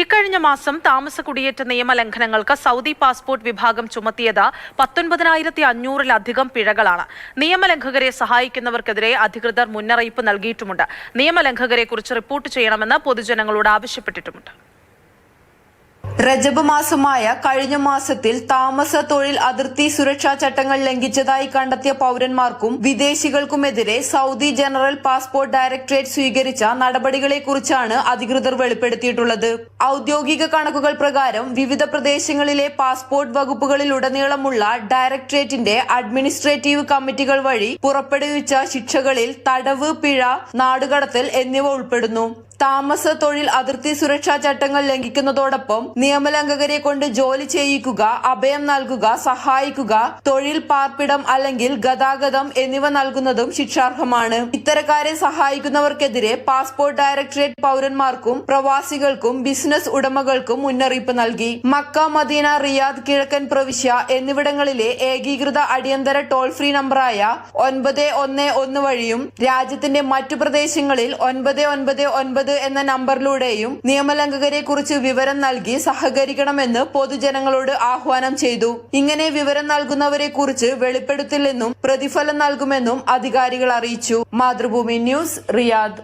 ഇക്കഴിഞ്ഞ മാസം താമസ കുടിയേറ്റ നിയമലംഘനങ്ങൾക്ക് സൗദി പാസ്പോർട്ട് വിഭാഗം ചുമത്തിയത് 19,500-ലധികം പിഴകളാണ്. നിയമലംഘകരെ സഹായിക്കുന്നവർക്കെതിരെ അധികൃതർ മുന്നറിയിപ്പ് നൽകിയിട്ടുമുണ്ട്. നിയമലംഘകരെക്കുറിച്ച് റിപ്പോർട്ട് ചെയ്യണമെന്ന് പൊതുജനങ്ങളോട് ആവശ്യപ്പെട്ടിട്ടുമുണ്ട്. റജബ് മാസമായ കഴിഞ്ഞ മാസത്തിൽ താമസ തൊഴിൽ അതിർത്തി സുരക്ഷാ ചട്ടങ്ങൾ ലംഘിച്ചതായി കണ്ടെത്തിയ പൌരന്മാർക്കും വിദേശികൾക്കുമെതിരെ സൗദി ജനറൽ പാസ്പോർട്ട് ഡയറക്ടറേറ്റ് സ്വീകരിച്ച നടപടികളെക്കുറിച്ചാണ് അധികൃതർ വെളിപ്പെടുത്തിയിട്ടുള്ളത്. ഔദ്യോഗിക കണക്കുകൾ പ്രകാരം വിവിധ പ്രദേശങ്ങളിലെ പാസ്പോർട്ട് വകുപ്പുകളിലുടനീളമുള്ള ഡയറക്ടറേറ്റിന്റെ അഡ്മിനിസ്ട്രേറ്റീവ് കമ്മിറ്റികൾ വഴി പുറപ്പെടുവിച്ച ശിക്ഷകളിൽ തടവ്, പിഴ, നാടുകടത്തൽ എന്നിവ ഉൾപ്പെടുന്നു. താമസ തൊഴിൽ അതിർത്തി സുരക്ഷാ ചട്ടങ്ങൾ ലംഘിക്കുന്നതോടൊപ്പം നിയമലംഘകരെ കൊണ്ട് ജോലി ചെയ്യിക്കുക, അഭയം നൽകുക, സഹായിക്കുക, തൊഴിൽ, പാർപ്പിടം അല്ലെങ്കിൽ ഗതാഗതം എന്നിവ നൽകുന്നതും ശിക്ഷാർഹമാണ്. ഇത്തരക്കാരെ സഹായിക്കുന്നവർക്കെതിരെ പാസ്പോർട്ട് ഡയറക്ടറേറ്റ് പൌരന്മാർക്കും പ്രവാസികൾക്കും ബിസിനസ് ഉടമകൾക്കും മുന്നറിയിപ്പ് നൽകി. മക്ക, മദീന, റിയാദ്, കിഴക്കൻ പ്രവിശ്യ എന്നിവിടങ്ങളിലെ ഏകീകൃത അടിയന്തര ടോൾ ഫ്രീ നമ്പറായ 911 വഴിയും രാജ്യത്തിന്റെ മറ്റു പ്രദേശങ്ങളിൽ 999 എന്ന നമ്പറിലൂടെയും നിയമലംഘകരെ കുറിച്ച് വിവരം നൽകി സഹകരിക്കണമെന്ന് പൊതുജനങ്ങളോട് ആഹ്വാനം ചെയ്തു. ഇങ്ങനെ വിവരം നൽകുന്നവരെ കുറിച്ച് വെളിപ്പെടുത്തില്ലെന്നും പ്രതിഫലം നൽകുമെന്നും അധികാരികൾ അറിയിച്ചു. Mathrubhumi news, Riyadh.